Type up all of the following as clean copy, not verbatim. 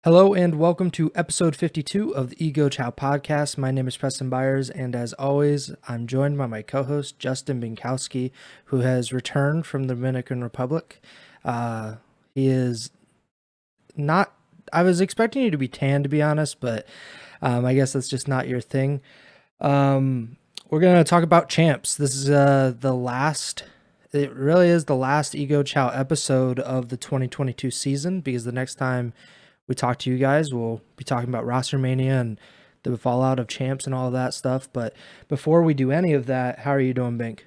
Hello and welcome to episode 52 of the Ego Chall Podcast. My name is Preston Byers, and as always, I'm joined by my co-host Justin Binkowski, who has returned from the Dominican Republic. He is not. I was expecting you to be tan, to be honest, but I guess that's just not your thing. We're gonna talk about champs. This is the last. It really is the last Ego Chow episode of the 2022 season, because the next time we talk to you guys, we'll be talking about roster mania and the fallout of champs and all of that stuff. But before we do any of that, how are you doing, Bink?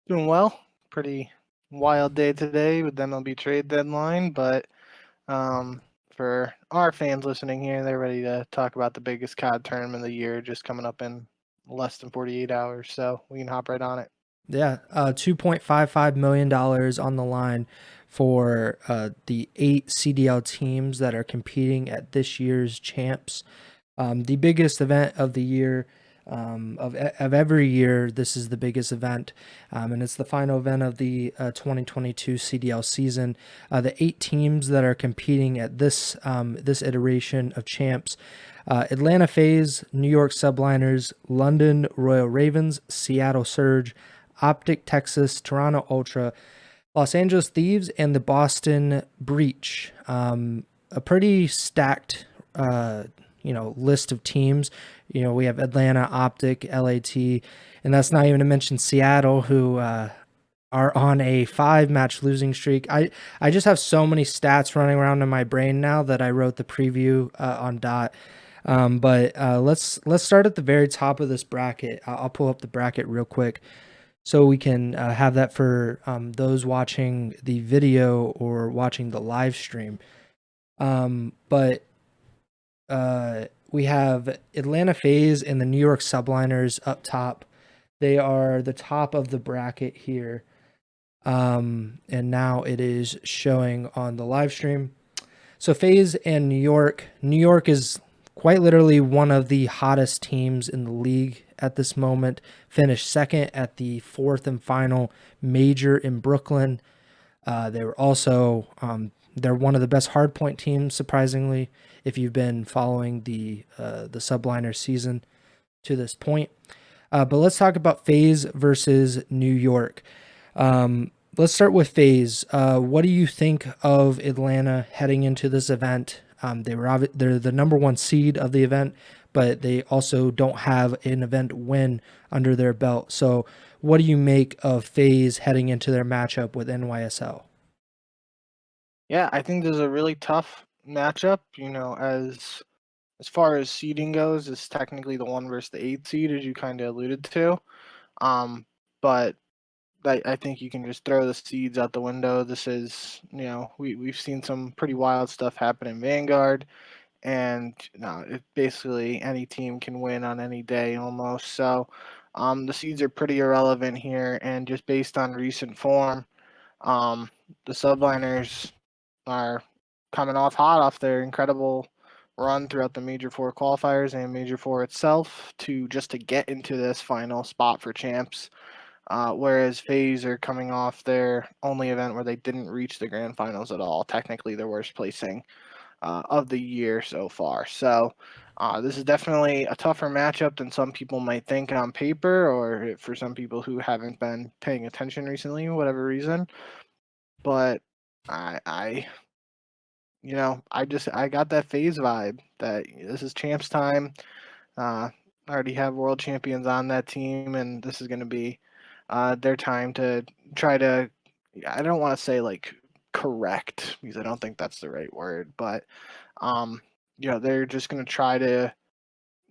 Doing well. Pretty wild day today with the MLB trade deadline, but for our fans listening here, they're ready to talk about the biggest COD tournament of the year just coming up in less than 48 hours, so we can hop right on it. Yeah, $2.55 million on the line for the 8 CDL teams that are competing at this year's champs. The biggest event of the year, of every year. This is the biggest event, and it's the final event of the 2022 CDL season. The 8 teams that are competing at this iteration of champs: Atlanta FaZe, New York Subliners, London Royal Ravens, Seattle Surge, OpTic Texas, Toronto Ultra, Los Angeles Thieves, and the Boston Breach. A pretty stacked list of teams. We have Atlanta, OpTic, LAT, and that's not even to mention Seattle, who are on a 5-match losing streak. I just have so many stats running around in my brain now that I wrote the preview on dot. But let's start at the very top of this bracket. I'll pull up the bracket real quick so we can have that for those watching the video or watching the live stream. But we have Atlanta FaZe and the New York Subliners up top. They are the top of the bracket here. And now it is showing on the live stream. So FaZe and New York. New York is quite literally one of the hottest teams in the league at this moment. Finished second at the 4th and final major in Brooklyn. They were also they're one of the best hardpoint teams, surprisingly, if you've been following the Subliner season to this point. But let's talk about FaZe versus New York. Let's start with FaZe. What do you think of Atlanta heading into this event? They're the number 1 seed of the event, but they also don't have an event win under their belt. So what do you make of FaZe heading into their matchup with NYSL? Yeah, I think this is a really tough matchup. As far as seeding goes, it's technically the 1 versus the 8 seed, as you kind of alluded to. But I think you can just throw the seeds out the window. This is, we've seen some pretty wild stuff happen in Vanguard, and basically any team can win on any day almost. So the seeds are pretty irrelevant here, and just based on recent form, the Subliners are coming off hot off their incredible run throughout the Major 4 qualifiers and Major 4 itself to get into this final spot for champs. Whereas FaZe are coming off their only event where they didn't reach the grand finals at all, technically the worst placing of the year so far. So this is definitely a tougher matchup than some people might think on paper, or for some people who haven't been paying attention recently, for whatever reason. But I got that FaZe vibe that this is champs time. I already have world champions on that team, and this is going to be their time to try to, I don't want to say like correct, because I don't think that's the right word, but they're just going to try to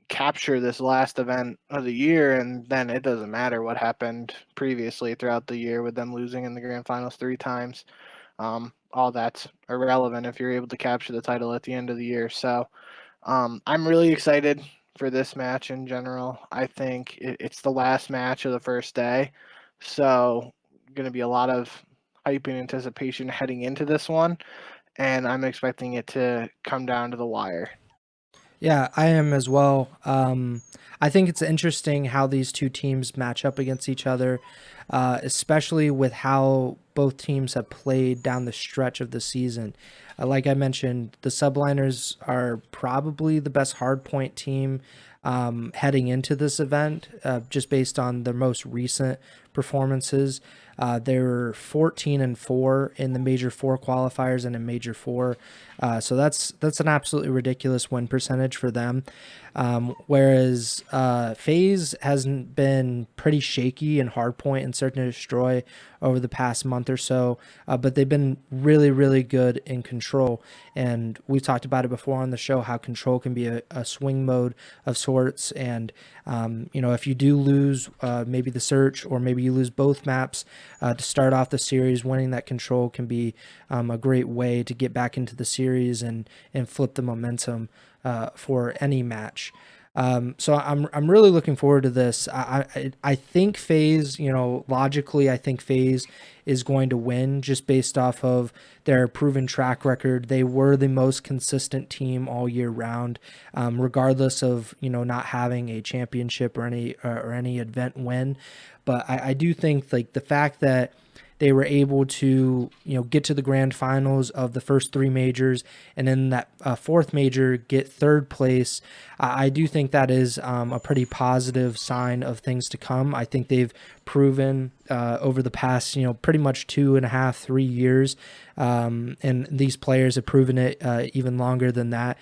capture this last event of the year, and then it doesn't matter what happened previously throughout the year with them losing in the grand finals 3 times. All that's irrelevant if you're able to capture the title at the end of the year. So I'm really excited for this match in general. I think it's the last match of the first day, so going to be a lot of hype and anticipation heading into this one, and I'm expecting it to come down to the wire. Yeah, I am as well. I think it's interesting how these two teams match up against each other, especially with how both teams have played down the stretch of the season. Like I mentioned, the Subliners are probably the best hardpoint team heading into this event, just based on their most recent performances. They were 14-4 in the Major 4 qualifiers and in Major 4, so that's an absolutely ridiculous win percentage for them. Whereas FaZe hasn't been pretty shaky in hardpoint and Search and Destroy over the past month or so, but they've been really, really good in control. And we've talked about it before on the show, how control can be a swing mode of sorts. And, if you do lose maybe the Search, or maybe you lose both maps to start off the series, winning that control can be a great way to get back into the series and flip the momentum for any match. So I'm really looking forward to this. I think FaZe, logically, I think FaZe is going to win just based off of their proven track record. They were the most consistent team all year round, regardless of not having a championship or any event win. But I do think like the fact that they were able to get to the grand finals of the first three majors, and in that fourth major get third place. I do think that is a pretty positive sign of things to come. I think they've proven over the past pretty much 2.5-3 years, and these players have proven it even longer than that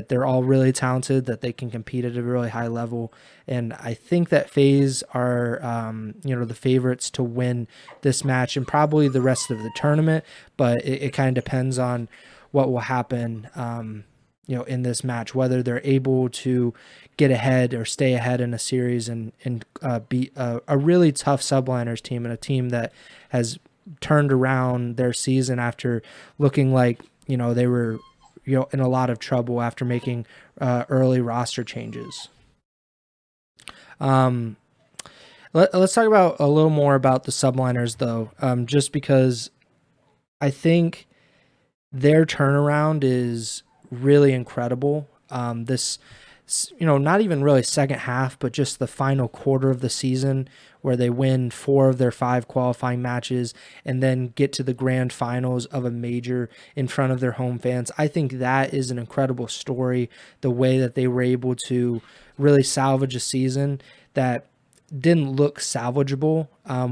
they're all really talented, that they can compete at a really high level. And I think that FaZe are, the favorites to win this match and probably the rest of the tournament. But it kind of depends on what will happen, in this match, whether they're able to get ahead or stay ahead in a series and beat a really tough Subliners team, and a team that has turned around their season after looking like, they were in a lot of trouble after making early roster changes. Let's talk about a little more about the Subliners, though, just because I think their turnaround is really incredible. This, not even really second half, but just the final quarter of the season, where they win 4 of their 5 qualifying matches and then get to the grand finals of a major in front of their home fans. I think that is an incredible story, the way that they were able to really salvage a season that didn't look salvageable,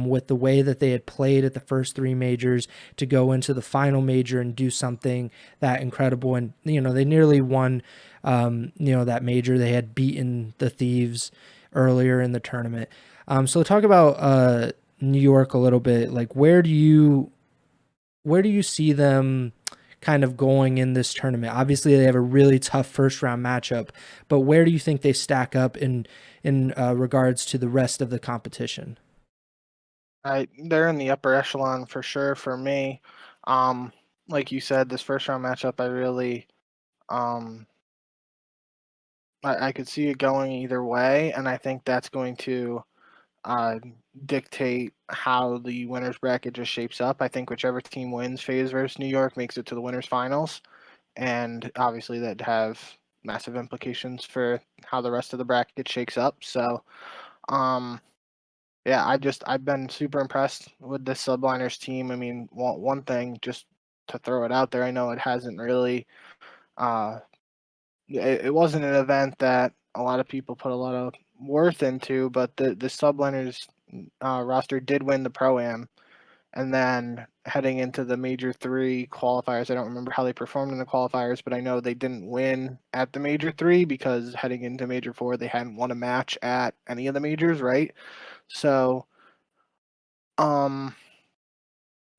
with the way that they had played at the first 3 majors, to go into the final major and do something that incredible. And, they nearly won, that major. They had beaten the Thieves earlier in the tournament. So talk about New York a little bit. Like, where do you see them kind of going in this tournament? Obviously, they have a really tough first round matchup, but where do you think they stack up in regards to the rest of the competition? They're in the upper echelon for sure for me. Like you said, this first round matchup, I really, I could see it going either way, and I think that's going to dictate how the winners bracket just shapes up. I think whichever team wins FaZe versus New York makes it to the winners finals, and obviously that have massive implications for how the rest of the bracket shakes up. So, yeah, I've been super impressed with this Subliners team. I mean, one thing, just to throw it out there, I know it hasn't really, uh, it wasn't an event that a lot of people put a lot of worth into, but the Subliners roster did win the Pro-Am. And then heading into the Major 3 qualifiers, I don't remember how they performed in the qualifiers, but I know they didn't win at the Major 3 because heading into Major 4, they hadn't won a match at any of the majors, right? So,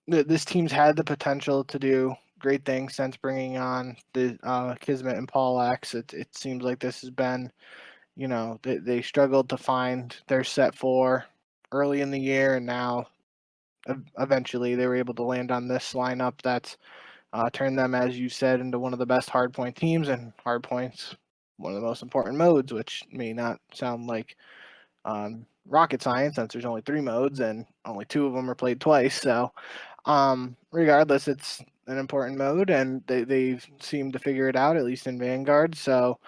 this team's had the potential to do great things since bringing on the Kismet and Paul X. It seems like this has been, they struggled to find their set 4 early in the year, and now eventually they were able to land on this lineup that's turned them, as you said, into one of the best hardpoint teams, and hardpoint's one of the most important modes, which may not sound like rocket science since there's only 3 modes and only 2 of them are played twice. So regardless, it's an important mode, and they seem to figure it out, at least in Vanguard. So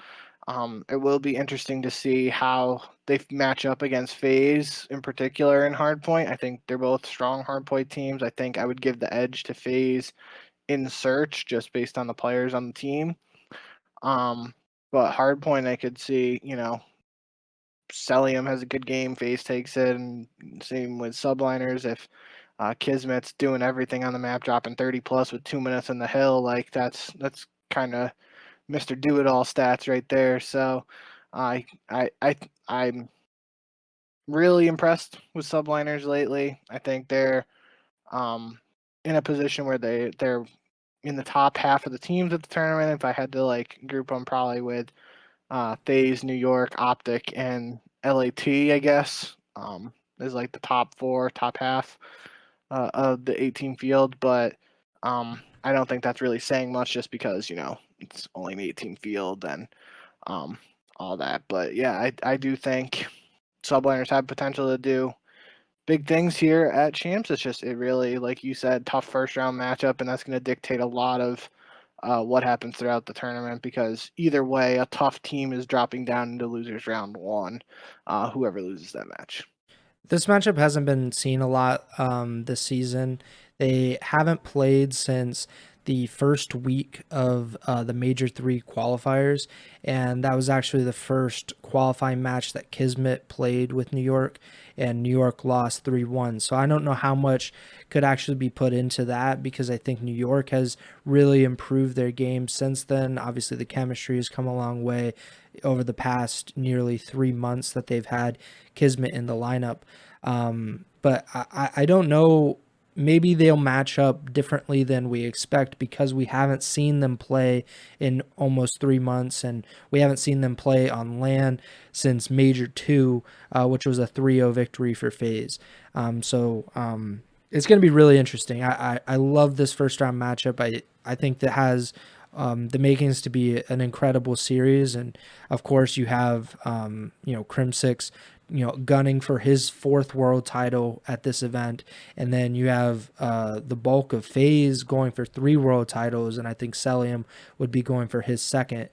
It will be interesting to see how they match up against FaZe in particular in Hardpoint. I think they're both strong Hardpoint teams. I think I would give the edge to FaZe in search just based on the players on the team. But Hardpoint, I could see, Celium has a good game, FaZe takes it, and same with Subliners. If Kismet's doing everything on the map, dropping 30 plus with 2 minutes in the hill, like that's kind of Mr. Do It All stats right there. So, I'm really impressed with Subliners lately. I think they're um in a position where they're in the top half of the teams at the tournament. If I had to like group them, probably with FaZe, New York, OpTic, and LAT, I guess, is like the top four, top half of the 18 field. But I don't think that's really saying much just because, it's only an 18 field and um, all that. But yeah, I do think subliners have potential to do big things here at Champs. It's just, it really, like you said, tough first round matchup, and that's going to dictate a lot of what happens throughout the tournament, because either way, a tough team is dropping down into losers round one, whoever loses that match. This matchup hasn't been seen a lot this season. They haven't played since the first week of the Major 3 qualifiers, and that was actually the first qualifying match that Kismet played with New York, and New York lost 3-1. So I don't know how much could actually be put into that, because I think New York has really improved their game since then. Obviously, the chemistry has come a long way over the past nearly 3 months that they've had Kismet in the lineup. But I don't know. Maybe they'll match up differently than we expect, because we haven't seen them play in almost 3 months, and we haven't seen them play on LAN since Major 2, which was a 3-0 victory for FaZe. It's going to be really interesting. I love this first round matchup. I think that has the makings to be an incredible series. And of course, you have Crim6, gunning for his 4th world title at this event, and then you have the bulk of FaZe going for 3 world titles, and I think Celium would be going for his 2nd.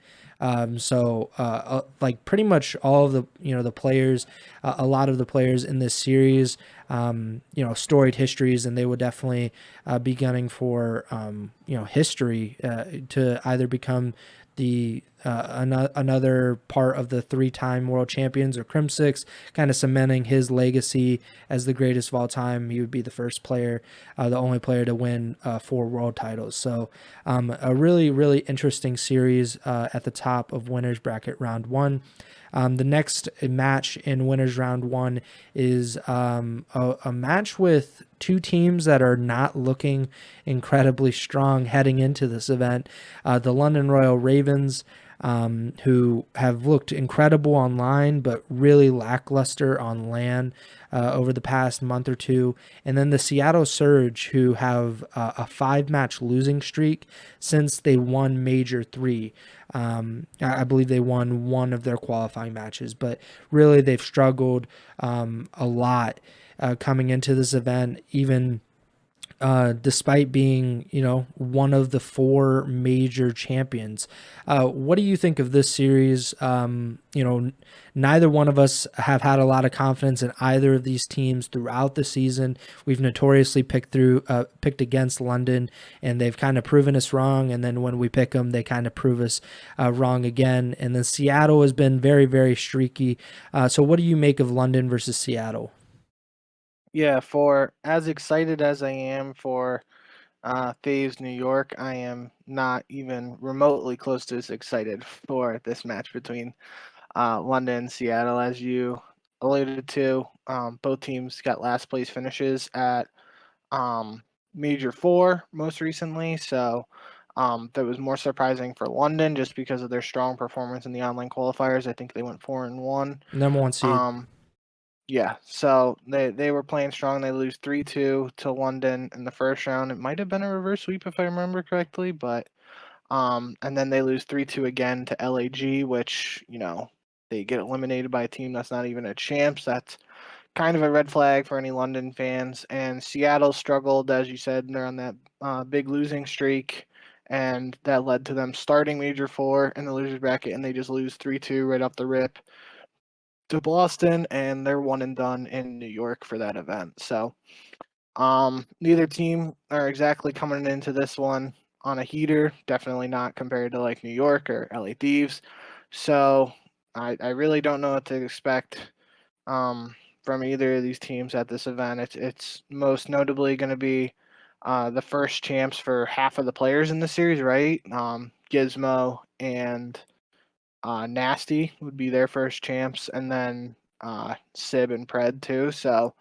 Like pretty much all of the players, a lot of the players in this series, storied histories, and they would definitely be gunning for history to either become the another part of the 3-time world champions, or Crim6 kind of cementing his legacy as the greatest of all time. He would be the first player, the only player to win 4 world titles. So a really, really interesting series at the top of winners bracket round 1. The next match in winners round 1 is a match with 2 teams that are not looking incredibly strong heading into this event. The London Royal Ravens, who have looked incredible online, but really lackluster on LAN over the past month or two. And then the Seattle Surge, who have a 5-match losing streak since they won Major 3. I believe they won 1 of their qualifying matches, but really they've struggled a lot coming into this event, even despite being, one of the 4 major champions. What do you think of this series? Neither one of us have had a lot of confidence in either of these teams throughout the season. We've notoriously picked against London, and they've kind of proven us wrong. And then when we pick them, they kind of prove us wrong again. And then Seattle has been very, very streaky. So what do you make of London versus Seattle? Yeah, for as excited as I am for FaZe New York, I am not even remotely close to as excited for this match between London and Seattle. As you alluded to, both teams got last place finishes at Major 4 most recently, so that was more surprising for London just because of their strong performance in the online qualifiers. I think they went 4-1. Number 1 seed. Yeah, so they were playing strong. They lose 3-2 to London in the first round. It might have been a reverse sweep if I remember correctly, but and then they lose 3-2 again to LAG, which, they get eliminated by a team that's not even a champs. That's kind of a red flag for any London fans. And Seattle struggled, as you said, and they're on that big losing streak. and that led to them starting Major 4 in the losers bracket, and they just lose 3-2 right off the rip to Boston, and they're one and done in New York for that event. So neither team are exactly coming into this one on a heater, definitely not compared to like New York or LA Thieves. So I really don't know what to expect from either of these teams at this event. It's most notably going to be the first champs for half of the players in the series, right? Gizmo and Nasty would be their first champs, and then Sib and Pred too. So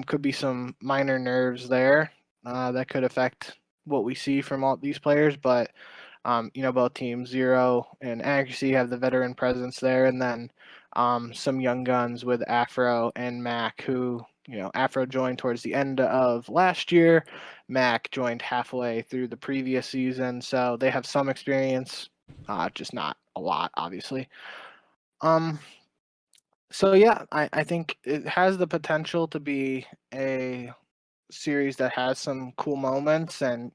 could be some minor nerves there that could affect what we see from all these players, but both teams, Zero and Accuracy, have the veteran presence there, and then some young guns with Afro and Mac, who, Afro joined towards the end of last year. Mac joined halfway through the previous season, so they have some experience, just not a lot, obviously. So yeah, I think it has the potential to be a series that has some cool moments, and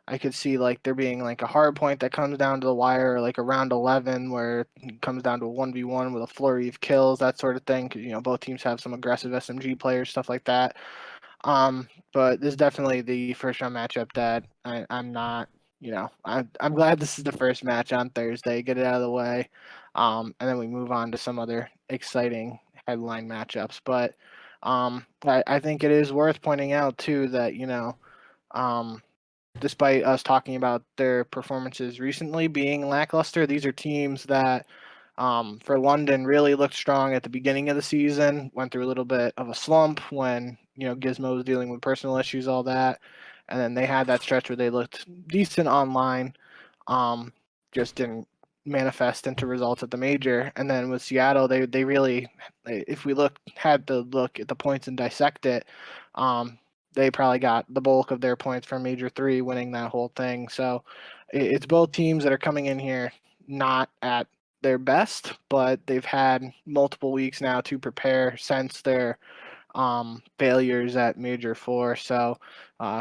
I could see like there being like a hard point that comes down to the wire, or like a round 11 where it comes down to a 1v1 with a flurry of kills, that sort of thing. 'Cause, both teams have some aggressive SMG players, stuff like that. But this is definitely the first round matchup that I'm not. I'm glad this is the first match on Thursday. Get it out of the way, and then we move on to some other exciting headline matchups. But I think it is worth pointing out too that um, despite us talking about their performances recently being lackluster, these are teams that, for London, really looked strong at the beginning of the season, went through a little bit of a slump when, Gizmo was dealing with personal issues, all that. And then they had that stretch where they looked decent online, just didn't manifest into results at the major. And then with Seattle, they really, if we had to look at the points and dissect it, they probably got the bulk of their points from Major 3 winning that whole thing. So it's both teams that are coming in here not at their best, but they've had multiple weeks now to prepare since their failures at Major 4. So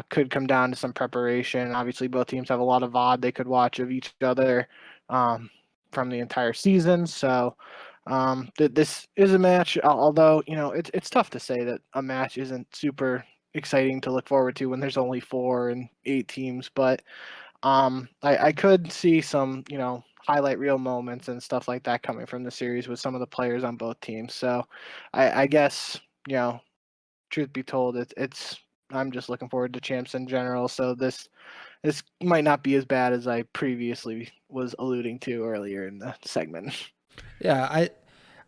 could come down to some preparation. Obviously, both teams have a lot of VOD they could watch of each other from the entire season. So this is a match, although, it's tough to say that a match isn't super exciting to look forward to when there's only 4 and 8 teams. But I could see some, highlight reel moments and stuff like that coming from the series with some of the players on both teams. So I guess, truth be told, it's I'm just looking forward to champs in general. So this might not be as bad as I previously was alluding to earlier in the segment. Yeah,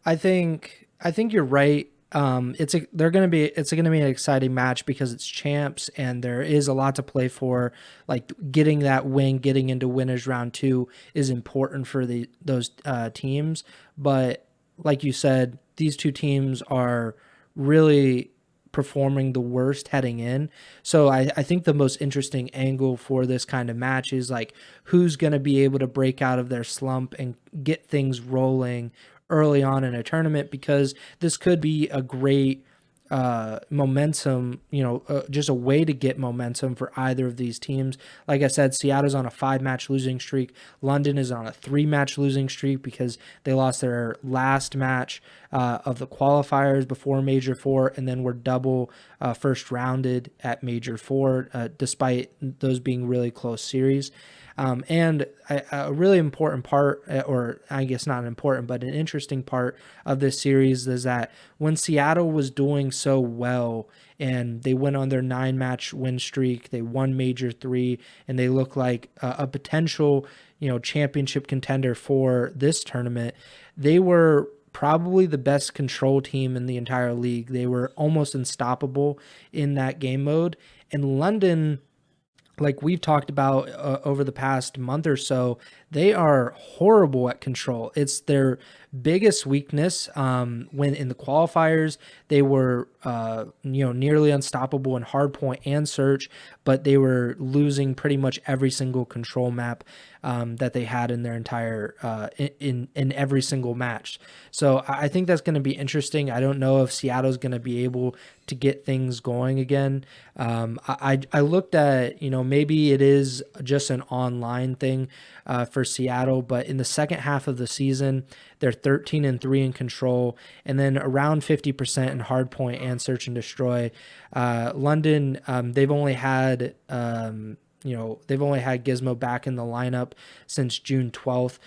I think you're right. It's gonna be an exciting match because it's champs and there is a lot to play for. Like getting that win, getting into winners round 2 is important for those teams. But like you said, these two teams are really performing the worst heading in. So I think the most interesting angle for this kind of match is like who's going to be able to break out of their slump and get things rolling early on in a tournament, because this could be a great momentum, just a way to get momentum for either of these teams. Like I said, Seattle's on a 5-match losing streak. London is on a 3-match losing streak because they lost their last match of the qualifiers before Major 4, and then were double first rounded at Major 4, despite those being really close series. And a really important part, or I guess not important, but an interesting part of this series is that when Seattle was doing so well and they went on their 9-match win streak, they won Major 3, and they look like a potential, championship contender for this tournament, they were probably the best control team in the entire league. They were almost unstoppable in that game mode. And London, like we've talked about over the past month or so, they are horrible at control. It's their biggest weakness. When in the qualifiers, they were nearly unstoppable in hardpoint and search, but they were losing pretty much every single control map. that they had in their entire in every single match. So I think that's going to be interesting. I don't know if Seattle's going to be able to get things going again. I looked at, maybe it is just an online thing for Seattle, but in the second half of the season, they're 13-3 in control, and then around 50% in hardpoint and search and destroy. London, they've only had Gizmo back in the lineup since June 12th.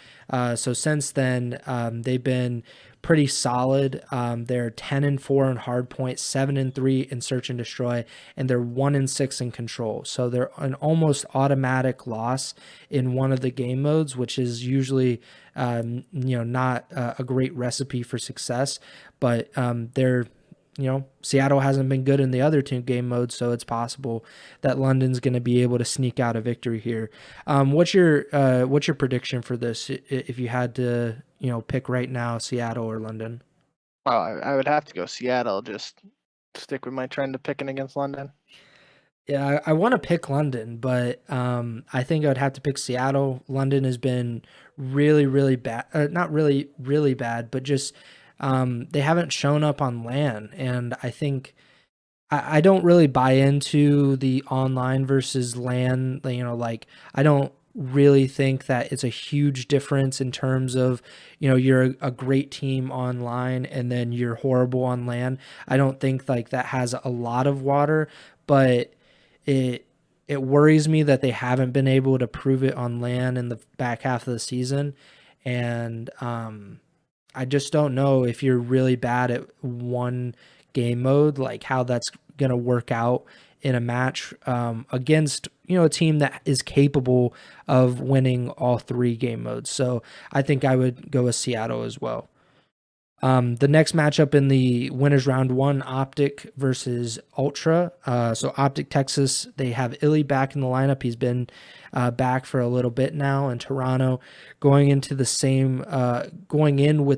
So since then, they've been pretty solid. They're 10-4 in hardpoint, 7-3 in search and destroy, and they're 1-6 in control. So they're an almost automatic loss in one of the game modes, which is usually not a great recipe for success. But they're Seattle hasn't been good in the other two game modes, so it's possible that London's going to be able to sneak out a victory here. What's your prediction for this if you had to pick right now, Seattle or London? Well, I would have to go Seattle. Just stick with my trend of picking against London. Yeah, I want to pick London, but I think I would have to pick Seattle. London has been really, really bad. Not really, really bad, but just they haven't shown up on LAN, and I think I don't really buy into the online versus LAN. I don't really think that it's a huge difference in terms of, you're a great team online and then you're horrible on LAN. I don't think like that has a lot of water, but it it worries me that they haven't been able to prove it on LAN in the back half of the season, and I just don't know if you're really bad at one game mode, like how that's gonna work out in a match against a team that is capable of winning all three game modes. So I think I would go with Seattle as well. The next matchup in the winners round one, OpTic versus Ultra. So OpTic Texas, they have Illy back in the lineup. He's been back for a little bit now in Toronto, going in with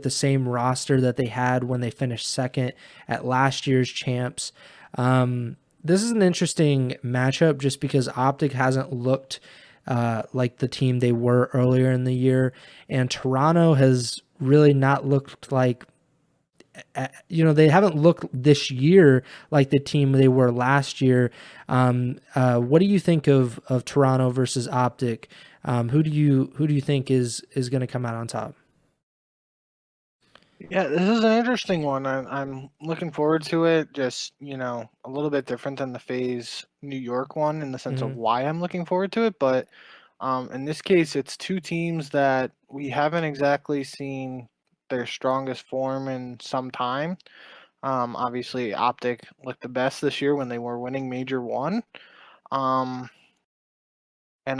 the same roster that they had when they finished second at last year's champs. This is an interesting matchup just because OpTic hasn't looked like the team they were earlier in the year, and Toronto has really not looked like they haven't looked this year like the team they were last year. What do you think of Toronto versus OpTic? Who do you think is going to come out on top? Yeah, this is an interesting one. I'm looking forward to it. Just a little bit different than the FaZe New York one in the sense of why I'm looking forward to it. But in this case, it's two teams that we haven't exactly seen their strongest form in some time. Obviously, OpTic looked the best this year when they were winning Major 1. And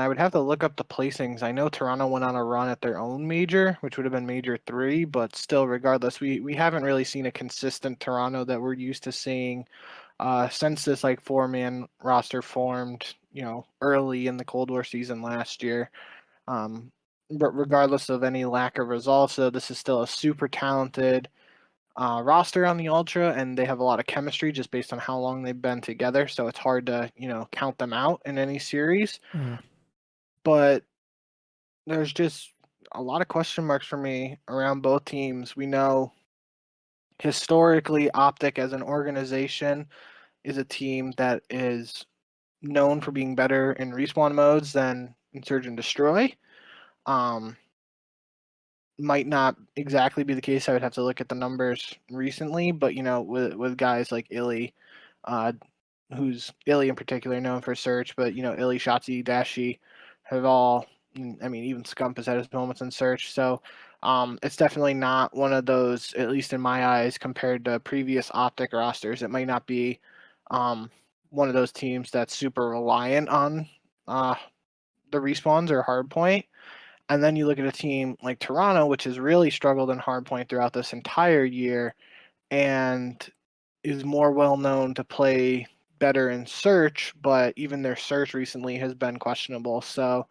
I would have to look up the placings. I know Toronto went on a run at their own major, which would have been Major 3, but still, regardless, we haven't really seen a consistent Toronto that we're used to seeing since this like 4-man roster formed, early in the Cold War season last year. But regardless of any lack of results, so this is still a super talented roster on the Ultra, and they have a lot of chemistry just based on how long they've been together. So it's hard to count them out in any series. But there's just a lot of question marks for me around both teams. We know historically OpTic as an organization is a team that is known for being better in respawn modes than in Surge and Destroy. Might not exactly be the case. I would have to look at the numbers recently, but with guys like Illy, who's Illy in particular known for Search, but Illy, Shotzi, Dashi have all. I mean, even Scump has had his moments in Search, so it's definitely not one of those. At least in my eyes, compared to previous OpTic rosters, it might not be one of those teams that's super reliant on the respawns or hardpoint. And then you look at a team like Toronto, which has really struggled in hardpoint throughout this entire year, and is more well known to play better in search, but even their search recently has been questionable. So,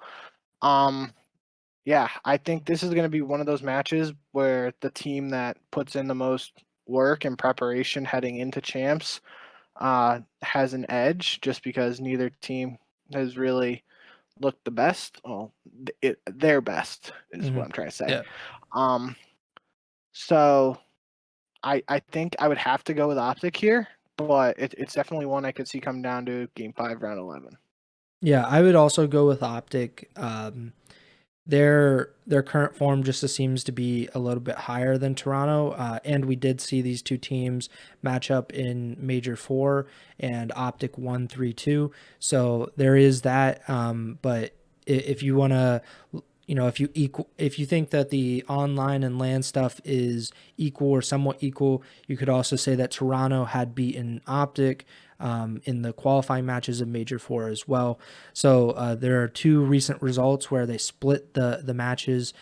yeah, I think this is going to be one of those matches where the team that puts in the most work and preparation heading into champs has an edge, just because neither team has really looked the best. Well, their best is what I'm trying to say. Yeah. So I think I would have to go with OpTic here, but it's definitely one I could see come down to Game 5, Round 11. Yeah, I would also go with OpTic. Their current form just seems to be a little bit higher than Toronto, and we did see these two teams match up in Major 4, and OpTic won 3-2. So there is that. But if you want to, if you think that the online and LAN stuff is equal or somewhat equal, you could also say that Toronto had beaten OpTic in the qualifying matches of Major 4 as well. So there are two recent results where they split the matches.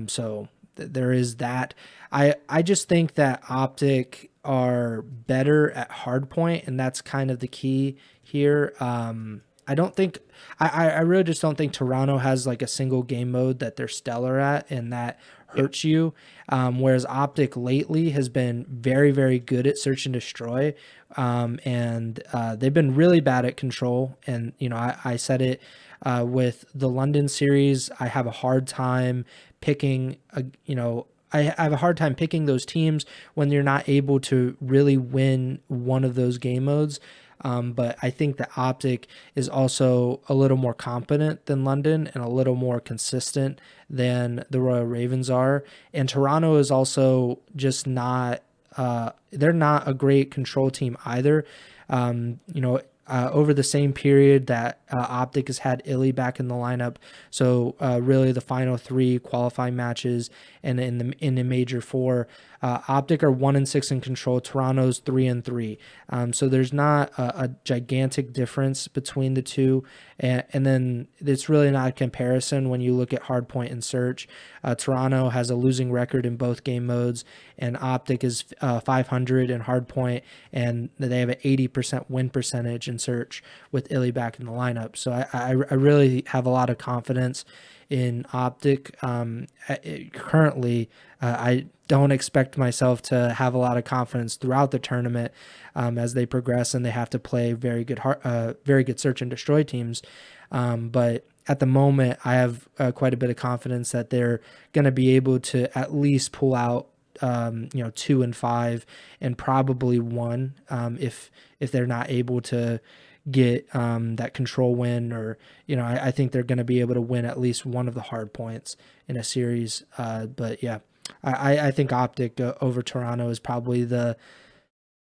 So there is that. I just think that OpTic are better at hardpoint, and that's kind of the key here. I don't think I really just don't think Toronto has like a single game mode that they're stellar at, and that hurts you. Whereas OpTic lately has been very, very good at search and destroy, and they've been really bad at control. And I said it with the London series. I have a hard time picking I have a hard time picking those teams when you're not able to really win one of those game modes. But I think that OpTic is also a little more competent than London and a little more consistent than the Royal Ravens are. And Toronto is also just not, they're not a great control team either. Over the same period that OpTic has had Illy back in the lineup. So really the final three qualifying matches and in the Major 4, OpTic are 1-6 in control. Toronto's 3-3. So there's not a gigantic difference between the two. And then it's really not a comparison when you look at hardpoint and search. Toronto has a losing record in both game modes, and OpTic is 500 in hardpoint, and they have an 80% win percentage in search with Illy back in the lineup. So I really have a lot of confidence in OpTic. Currently, I don't expect myself to have a lot of confidence throughout the tournament as they progress and they have to play very good search and destroy teams. But at the moment, I have quite a bit of confidence that they're going to be able to at least pull out 2 and 5 and probably 1 if they're not able to get that control win, or I think they're going to be able to win at least one of the hard points in a series. But yeah, I think OpTic over Toronto is probably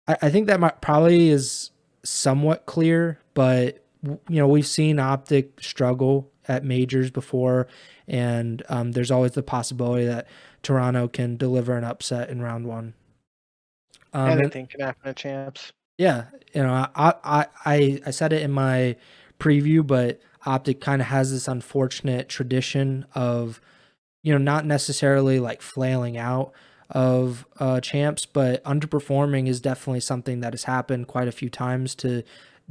I think that probably is somewhat clear, but we've seen OpTic struggle at majors before, and there's always the possibility that Toronto can deliver an upset in round 1. Anything can happen at champs. Yeah, I said it in my preview, but OpTic kind of has this unfortunate tradition of not necessarily like flailing out of champs, but underperforming is definitely something that has happened quite a few times to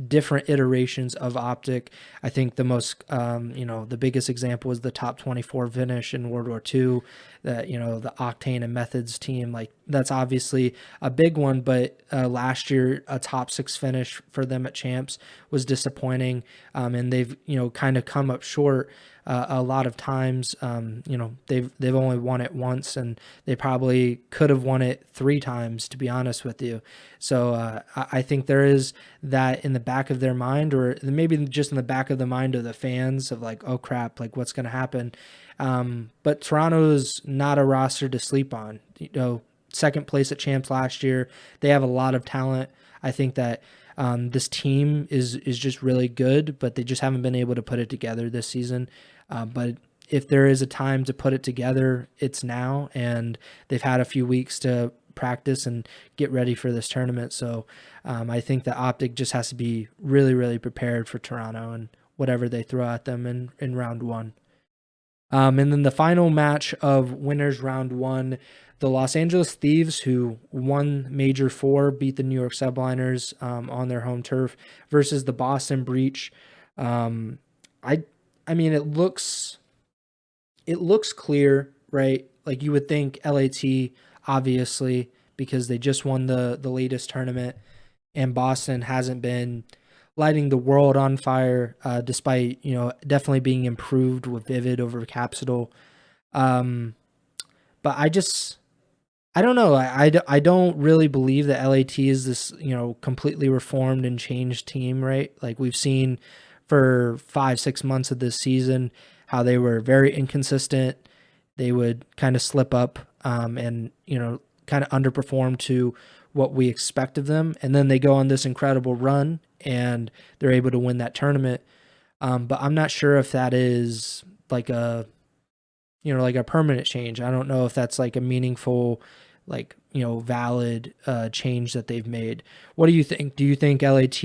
different iterations of OpTic. I think the most, the biggest example is the top 24 finish in World War II, that, the Octane and Methods team, like that's obviously a big one, but last year, a top 6 finish for them at champs was disappointing. And they've, kind of come up short a lot of times. They've only won it once, and they probably could have won it 3 times, to be honest with you. So I think there is that in the back of their mind, or maybe just in the back of the mind of the fans, of like, oh crap, like what's going to happen. But Toronto's not a roster to sleep on. Second place at champs last year. They have a lot of talent. I think that this team is just really good, but they just haven't been able to put it together this season. But if there is a time to put it together, it's now, and they've had a few weeks to practice and get ready for this tournament. So I think that OpTic just has to be really, really prepared for Toronto and whatever they throw at them in round 1. And then the final match of winners round 1, the Los Angeles Thieves, who won Major 4, beat the New York Subliners on their home turf, versus the Boston Breach. I mean, it looks clear, right? Like you would think LAT, obviously, because they just won the latest tournament, and Boston hasn't been lighting the world on fire, despite, definitely being improved with Vivid over Capsule. Um, but I don't know. I don't really believe that LAT is this, completely reformed and changed team, right? Like we've seen for 5, 6 months of this season how they were very inconsistent. They would kind of slip up, and, kind of underperform to what we expect of them. And then they go on this incredible run and they're able to win that tournament. But I'm not sure if that is like like a permanent change. I don't know if that's like a meaningful, like, valid change that they've made. What do you think? Do you think LAT,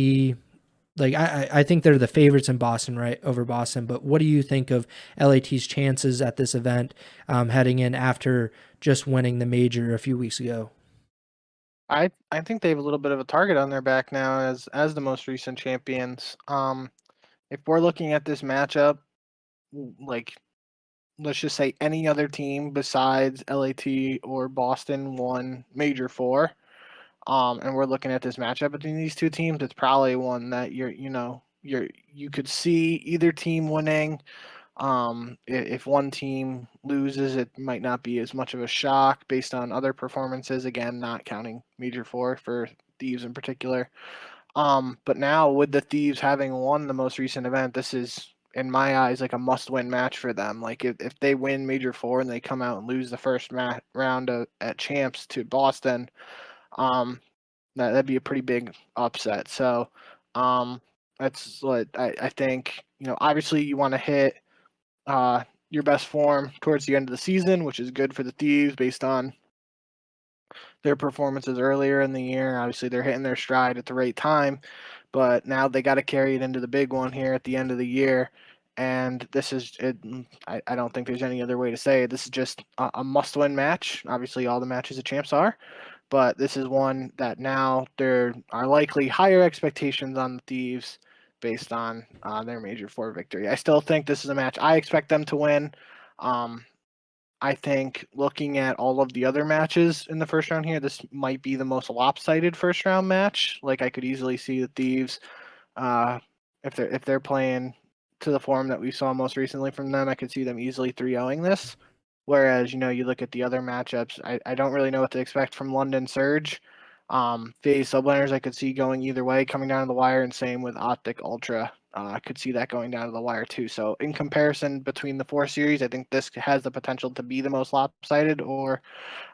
like, I think they're the favorites in Boston, right, over Boston, but what do you think of LAT's chances at this event, heading in after just winning the major a few weeks ago? I think they have a little bit of a target on their back now as the most recent champions. If we're looking at this matchup, like let's just say any other team besides LAT or Boston won Major Four, and we're looking at this matchup between these two teams, it's probably one that you could see either team winning. If one team loses, it might not be as much of a shock based on other performances. Again, not counting Major Four for Thieves in particular. But now with the Thieves having won the most recent event, this is in my eyes like a must-win match for them. Like if they win Major Four and they come out and lose the first round at Champs to Boston, um, that'd be a pretty big upset. So, that's what I think. Obviously you want to hit your best form towards the end of the season, which is good for the Thieves based on their performances earlier in the year. Obviously, they're hitting their stride at the right time, but now they got to carry it into the big one here at the end of the year. And this is it. I don't think there's any other way to say it. This is just a must-win match. Obviously, all the matches of champs are, but this is one that now there are likely higher expectations on the Thieves based on their Major Four victory. I still think this is a match I expect them to win. Um, I think looking at all of the other matches in the first round here, this might be the most lopsided first round match. Like I could easily see the Thieves, if they're playing to the form that we saw most recently from them, I could see them easily 3-0ing this. Whereas, you look at the other matchups, I don't really know what to expect from London Surge. FaZe subliners I could see going either way, coming down to the wire, and same with OpTic Ultra. I could see that going down to the wire too. So in comparison between the four series, I think this has the potential to be the most lopsided or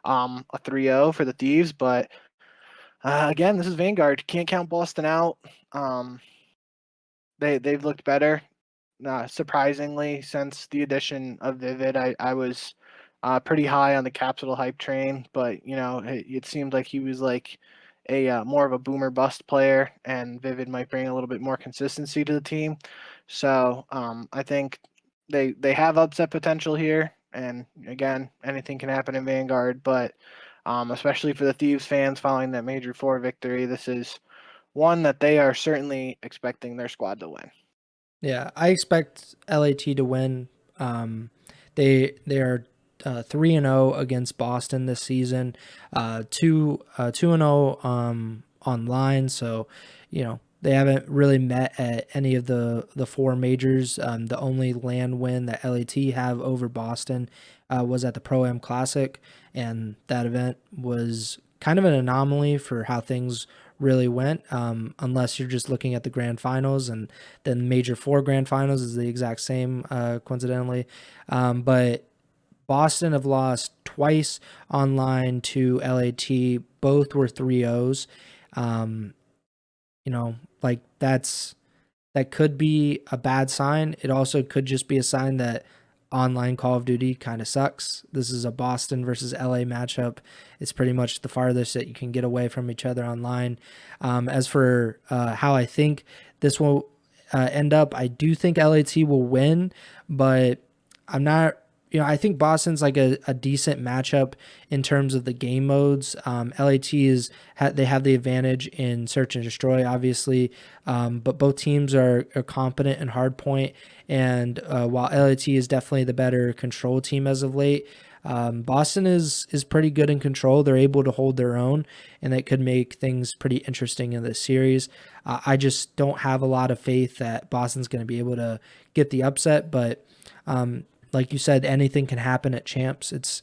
a 3-0 for the Thieves. But again, this is Vanguard. Can't count Boston out. They've looked better. Surprisingly, since the addition of Vivid, I was pretty high on the Capsule hype train, but it seemed like he was like a more of a boomer bust player, and Vivid might bring a little bit more consistency to the team. So I think they have upset potential here, and again, anything can happen in Vanguard, but especially for the Thieves fans following that Major Four victory, this is one that they are certainly expecting their squad to win. Yeah, I expect LAT to win. They are 3-0 against Boston this season. 2-0 online. So, they haven't really met at any of the four majors. The only land win that LAT have over Boston was at the Pro-Am Classic, and that event was kind of an anomaly for how things really went, unless you're just looking at the grand finals, and then Major Four grand finals is the exact same, coincidentally. But Boston have lost twice online to LAT. Both were 3-0s. Like that could be a bad sign. It also could just be a sign that online Call of Duty kind of sucks. This is a Boston versus LA matchup. It's pretty much the farthest that you can get away from each other online. As for how I think this will end up, I do think LAT will win, but I'm not I think Boston's like a decent matchup in terms of the game modes. LAT they have the advantage in search and destroy, obviously, but both teams are competent in hard point. And while LAT is definitely the better control team as of late, Boston is pretty good in control. They're able to hold their own, and that could make things pretty interesting in this series. I just don't have a lot of faith that Boston's going to be able to get the upset, but like you said, anything can happen at champs. It's,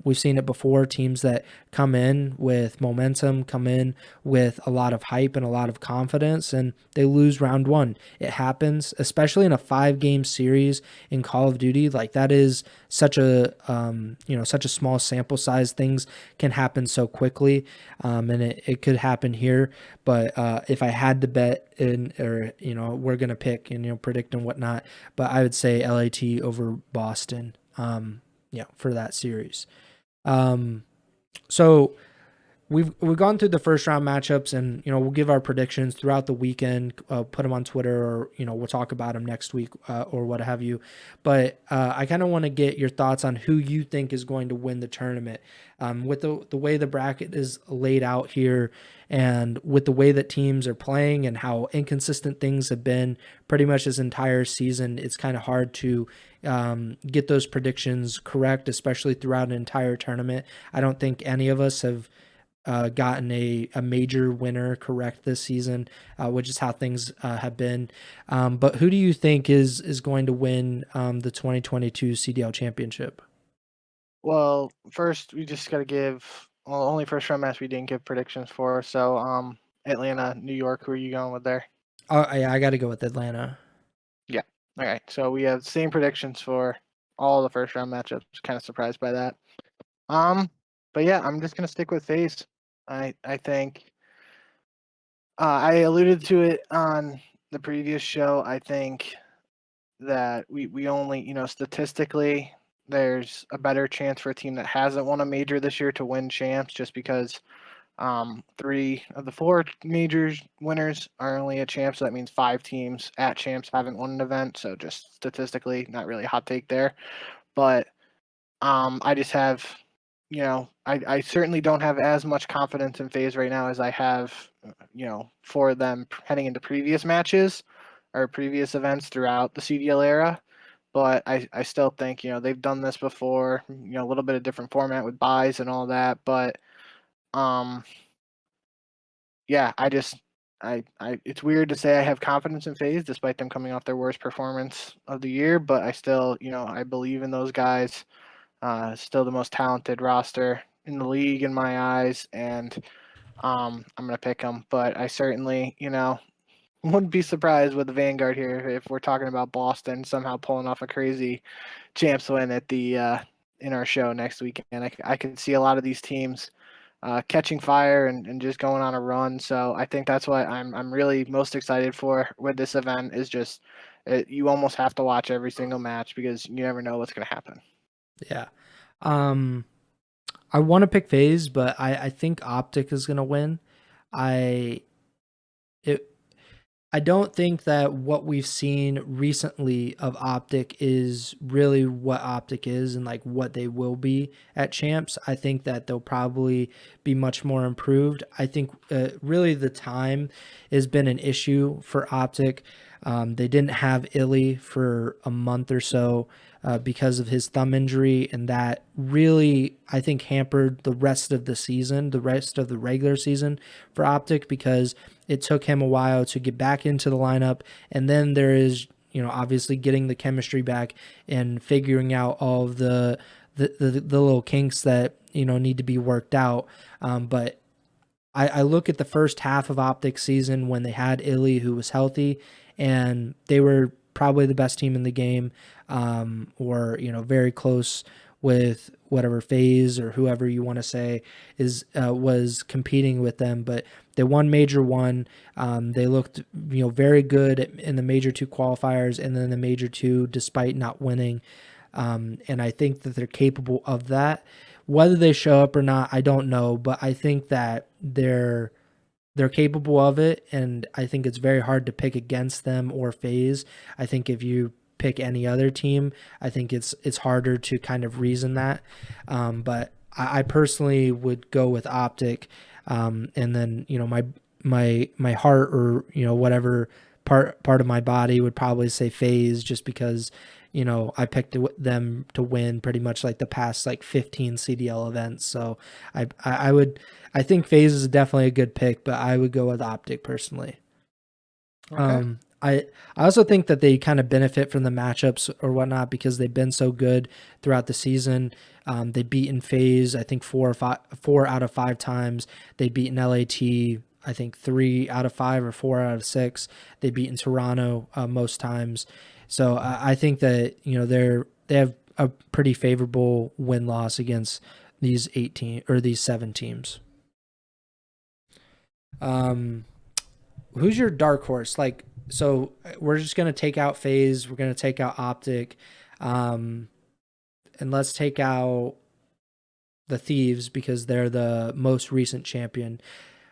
we've seen it before. Teams that come in with momentum, come in with a lot of hype and a lot of confidence, and they lose round one. It happens, especially in a 5-game series in Call of Duty. Like, that is such a, such a small sample size. Things can happen so quickly, and it could happen here. But if I had to bet we're going to pick and, predict and whatnot, but I would say LAT over Boston, for that series. So we've gone through the first round matchups, and we'll give our predictions throughout the weekend. Put them on Twitter, or we'll talk about them next week, or what have you. But I kind of want to get your thoughts on who you think is going to win the tournament. With the way the bracket is laid out here, and with the way that teams are playing and how inconsistent things have been pretty much this entire season, it's kind of hard to get those predictions correct, especially throughout an entire tournament. I don't think any of us have gotten a major winner correct this season, which is how things have been. But who do you think is going to win the 2022 CDL championship? Well, first we just got to give only first round match we didn't give predictions for. So Atlanta, New York. Who are you going with there? Oh yeah, I got to go with Atlanta. Yeah. All right. So we have the same predictions for all the first round matchups. Kind of surprised by that. But yeah, I'm just gonna stick with FaZe. I think I alluded to it on the previous show. I think that we only, statistically, there's a better chance for a team that hasn't won a major this year to win champs, just because 3 of the 4 majors winners are only at champs. So that means 5 teams at champs haven't won an event. So just statistically, not really a hot take there. But I just have, I certainly don't have as much confidence in FaZe right now as I have, for them heading into previous matches or previous events throughout the CDL era. But I still think, they've done this before, a little bit of different format with buys and all that. But yeah, it's weird to say I have confidence in FaZe despite them coming off their worst performance of the year. But I still, I believe in those guys. Still the most talented roster in the league in my eyes, and I'm gonna pick them. But I certainly, wouldn't be surprised with the Vanguard here if we're talking about Boston somehow pulling off a crazy champs win at the in our show next weekend. I can see a lot of these teams catching fire and just going on a run. So I think that's what I'm really most excited for with this event is just you almost have to watch every single match because you never know what's going to happen. Yeah. I want to pick FaZe, but I think OpTic is going to win. I don't think that what we've seen recently of OpTic is really what OpTic is and like what they will be at champs. I think that they'll probably be much more improved. I think really the time has been an issue for OpTic. They didn't have Illy for a month or so because of his thumb injury, and that really, I think, hampered the rest of the season, the rest of the regular season for OpTic, because it took him a while to get back into the lineup. And then there is, obviously getting the chemistry back and figuring out all of the little kinks that, need to be worked out. But I look at the first half of OpTic season when they had Illy, who was healthy, and they were probably the best team in the game, or very close with whatever FaZe or whoever you want to say was competing with them. But they won Major 1. They looked very good in the Major 2 qualifiers and then the Major 2 despite not winning. And I think that they're capable of that. Whether they show up or not, I don't know, but I think that they're capable of it, and I think it's very hard to pick against them or FaZe. I think if you pick any other team. I think it's harder to kind of reason that. But I personally would go with OpTic, and then my heart, or whatever part of my body would probably say FaZe, just because I picked them to win pretty much like the past like 15 CDL events. So I think FaZe is definitely a good pick, but I would go with OpTic personally. Okay. I also think that they kind of benefit from the matchups or whatnot, because they've been so good throughout the season. They've beaten FaZe, I think 4 out of 5 times. They've beaten LAT, I think 3 out of 5 or 4 out of 6. They've beaten Toronto most times. So I think that they have a pretty favorable win loss against these 18 or these 7 teams. Who's your dark horse? Like, so we're just gonna take out FaZe, we're gonna take out OpTic, and let's take out the Thieves because they're the most recent champion.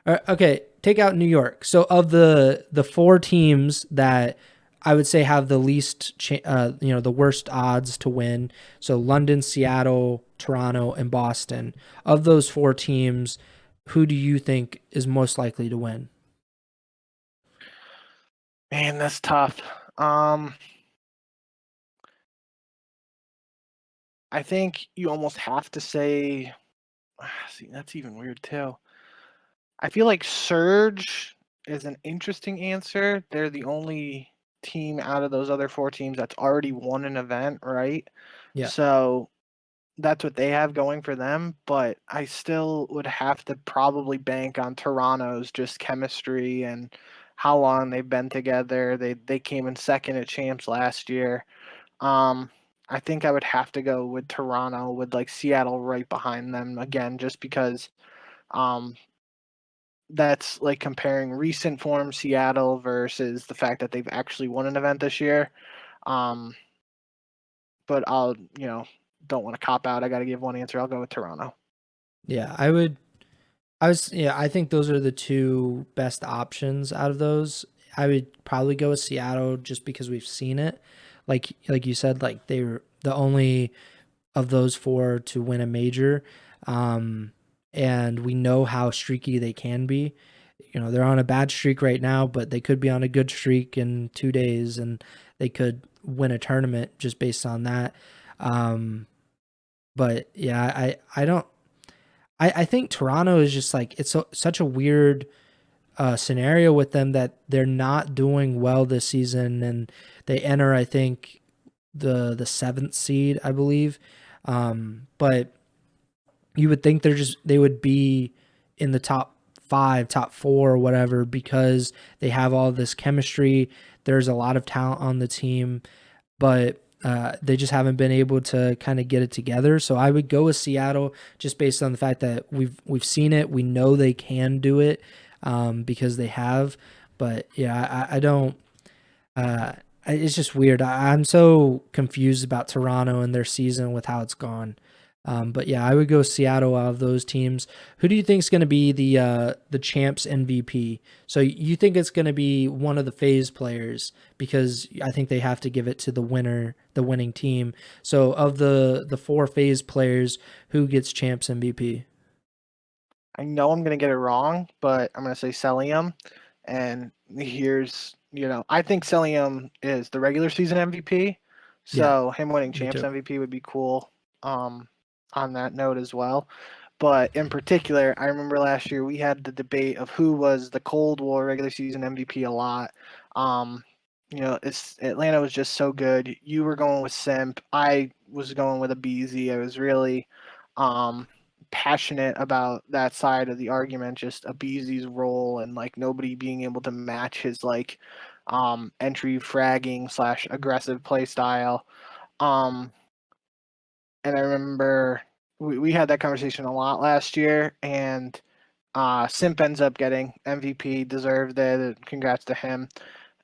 Okay, take out New York. So of the 4 teams that I would say have the least, the worst odds to win. So London, Seattle, Toronto, and Boston. Of those 4 teams, who do you think is most likely to win? Man, that's tough. I think you almost have to say. See, that's even weird too. I feel like Surge is an interesting answer. They're the only team out of those other 4 teams that's already won an event, right? Yeah. So that's what they have going for them. But I still would have to probably bank on Toronto's just chemistry and how long they've been together. They came in second at Champs last year. I think I would have to go with Toronto, with like Seattle right behind them again, just because um, that's like comparing recent form Seattle versus the fact that they've actually won an event this year. Um, but I'll, don't want to cop out. I got to give one answer. I'll go with Toronto. Yeah, I think those are the 2 best options out of those. I would probably go with Seattle just because we've seen it. Like you said, like they were the only of those 4 to win a major. And we know how streaky they can be. They're on a bad streak right now, but they could be on a good streak in 2 days, and they could win a tournament just based on that. But yeah, I don't. I think Toronto is just like, it's such a weird scenario with them that they're not doing well this season, and they enter, I think, the 7th seed, I believe. But you would think they would be in the top 5, top 4, or whatever, because they have all this chemistry. There's a lot of talent on the team, but they just haven't been able to kind of get it together. So I would go with Seattle just based on the fact that we've seen it. We know they can do it because they have. But yeah, I don't. It's just weird. I'm so confused about Toronto and their season with how it's gone. But yeah, I would go Seattle out of those teams. Who do you think is going to be the champs MVP? So you think it's going to be one of the FaZe players, because I think they have to give it to the winner, the winning team. So of the 4 FaZe players, who gets champs MVP? I know I'm going to get it wrong, but I'm going to say Celium. And here's, I think Celium is the regular season MVP. Yeah, So him winning me Champs too. MVP would be cool on that note as well. But in particular, I remember last year we had the debate of who was the Cold War regular season MVP a lot. Um, Atlanta was just so good. You were going with Simp. I was going with a BZ. I was really passionate about that side of the argument, just Abizi's role and like nobody being able to match his like entry fragging / aggressive play style. Um, and I remember we had that conversation a lot last year, and Simp ends up getting MVP, deserved it. Congrats to him.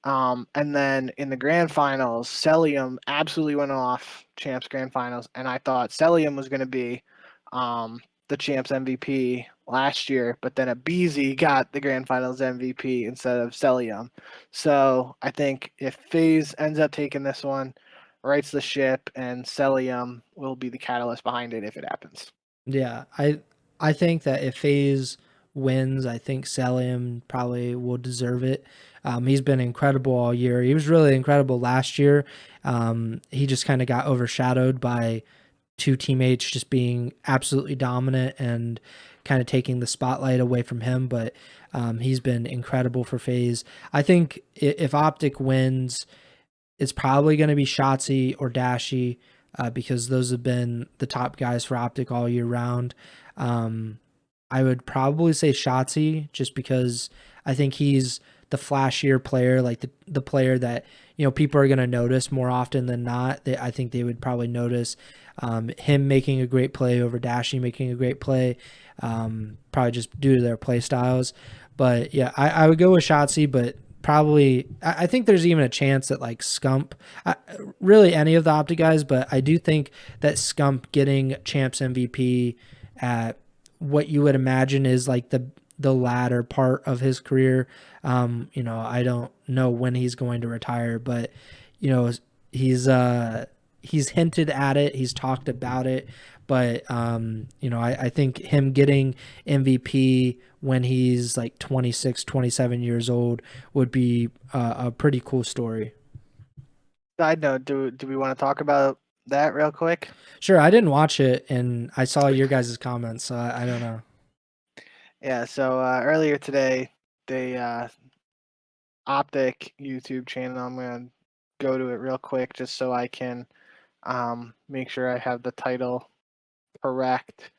And then in the grand finals, Celium absolutely went off Champs grand finals, and I thought Celium was going to be the Champs MVP last year, but then Abizi got the grand finals MVP instead of Celium. So I think if FaZe ends up taking this one, rights the ship, and Celium will be the catalyst behind it if it happens. Yeah, I think that if FaZe wins, I think Salium probably will deserve it. He's been incredible all year. He was really incredible last year. He just kind of got overshadowed by two teammates just being absolutely dominant and kind of taking the spotlight away from him. But he's been incredible for FaZe. I think if OpTic wins, it's probably going to be Shotzi or Dashy because those have been the top guys for OpTic all year round. I would probably say Shotzi just because I think he's the flashier player, like the player that people are going to notice more often than not. I think they would probably notice him making a great play over Dashy making a great play, probably just due to their play styles. But yeah, I would go with Shotzi, but probably I think there's even a chance that like Scump, really any of the OpTic guys, but I do think that Scump getting Champs MVP at what you would imagine is like the latter part of his career. I don't know when he's going to retire, but he's he's hinted at it, he's talked about it, but I think him getting MVP when he's like 26, 27 years old would be a pretty cool story. Side note, do we want to talk about that real quick? Sure, I didn't watch it, and I saw your guys' comments, so I don't know. Yeah, so earlier today, they OpTic YouTube channel. I'm gonna go to it real quick just so I can make sure I have the title correct.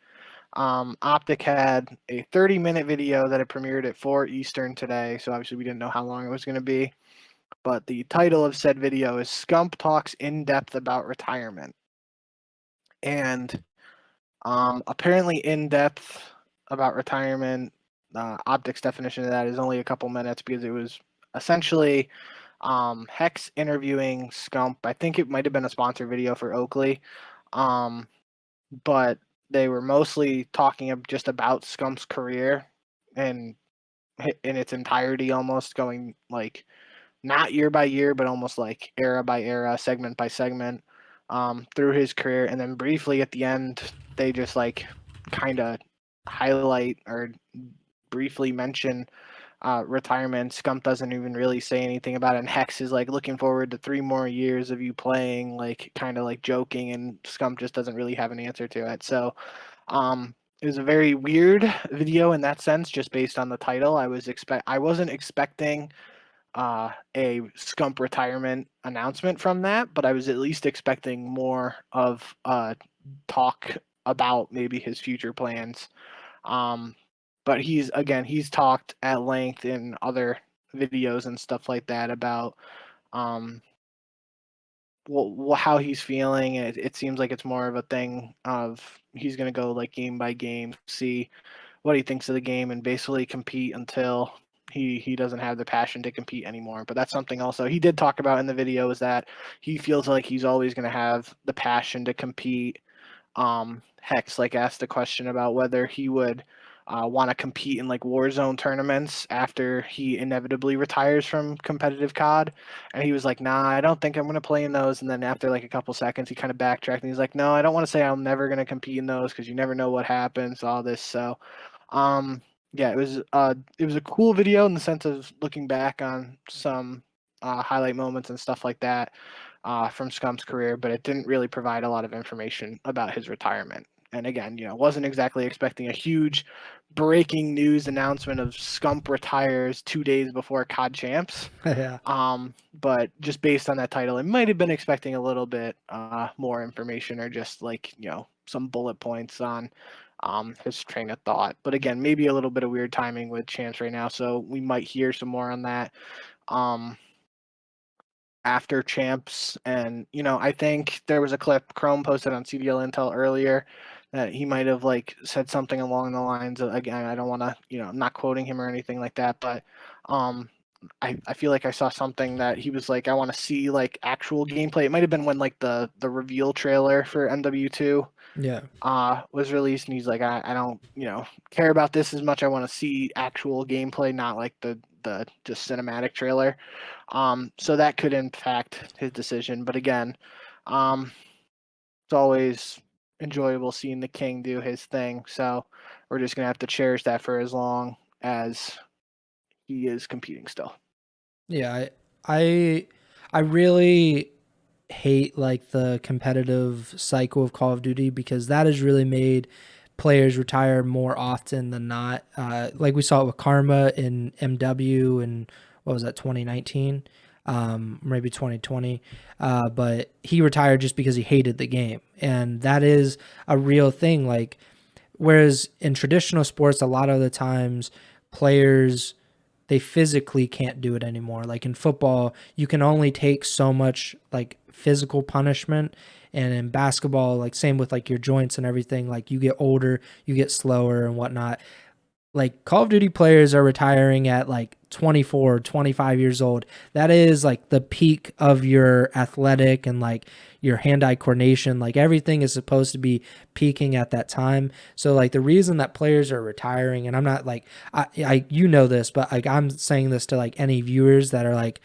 OpTic had a 30-minute video that it premiered at 4 Eastern today, so obviously we didn't know how long it was going to be. But the title of said video is Scump Talks in Depth About Retirement. And apparently in depth about retirement, OpTic's definition of that is only a couple minutes because it was essentially Hex interviewing Scump. I think it might have been a sponsor video for Oakley, but they were mostly talking just about Scump's career and in its entirety, almost going like not year by year, but almost like era by era, segment by segment, through his career. And then briefly at the end, they just like kind of highlight or briefly mention retirement. Scump doesn't even really say anything about it. And Hex is like looking forward to 3 more years of you playing, like kind of like joking, and Scump just doesn't really have an answer to it. So it was a very weird video in that sense, just based on the title. I wasn't expecting a Scump retirement announcement from that, but I was at least expecting more of talk about maybe his future plans. But he's talked at length in other videos and stuff like that about how he's feeling. It seems like it's more of a thing of he's going to go like game by game, see what he thinks of the game, and basically compete until he doesn't have the passion to compete anymore. But that's something also he did talk about in the video, is that he feels like he's always going to have the passion to compete. Hex like asked a question about whether he would want to compete in like Warzone tournaments after he inevitably retires from competitive COD, and he was like, "Nah, I don't think I'm going to play in those." And then after like a couple seconds, he kind of backtracked and he's like, "No, I don't want to say I'm never going to compete in those because you never know what happens." All this, so yeah, it was a cool video in the sense of looking back on some highlight moments and stuff like that from Scump's career, but it didn't really provide a lot of information about his retirement. And again, wasn't exactly expecting a huge breaking news announcement of Scump retires 2 days before COD Champs. Yeah. But just based on that title, it might have been expecting a little bit more information, or just like some bullet points on his train of thought. But again, maybe a little bit of weird timing with Champs right now, so we might hear some more on that after Champs. And I think there was a clip Chrome posted on CDL Intel earlier that he might have like said something along the lines of, again, I don't want to, I'm not quoting him or anything like that, but I feel like I saw something that he was like, I want to see like actual gameplay. It might have been when like the reveal trailer for MW2 Yeah. was released, and he's like, I don't care about this as much. I want to see actual gameplay, not like the just cinematic trailer. So that could impact his decision. But again, It's always enjoyable seeing the king do his thing. So we're just gonna have to cherish that for as long as he is competing still. Yeah, I I really hate like the competitive cycle of Call of Duty because that has really made players retire more often than not. Like we saw it with Karma in MW and what was that 2019, maybe 2020. But he retired just because he hated the game, and that is a real thing. Like whereas in traditional sports, a lot of the times players they physically can't do it anymore. Like in football, you can only take so much like physical punishment, and in basketball, like same with like your joints and everything, like you get older, you get slower and whatnot. Like Call of Duty players are retiring at like 24, 25 years old. That is like the peak of your athletic and like your hand-eye coordination. Like everything is supposed to be peaking at that time. So like the reason that players are retiring, and I'm not like I you know this, but like I'm saying this to like any viewers that are like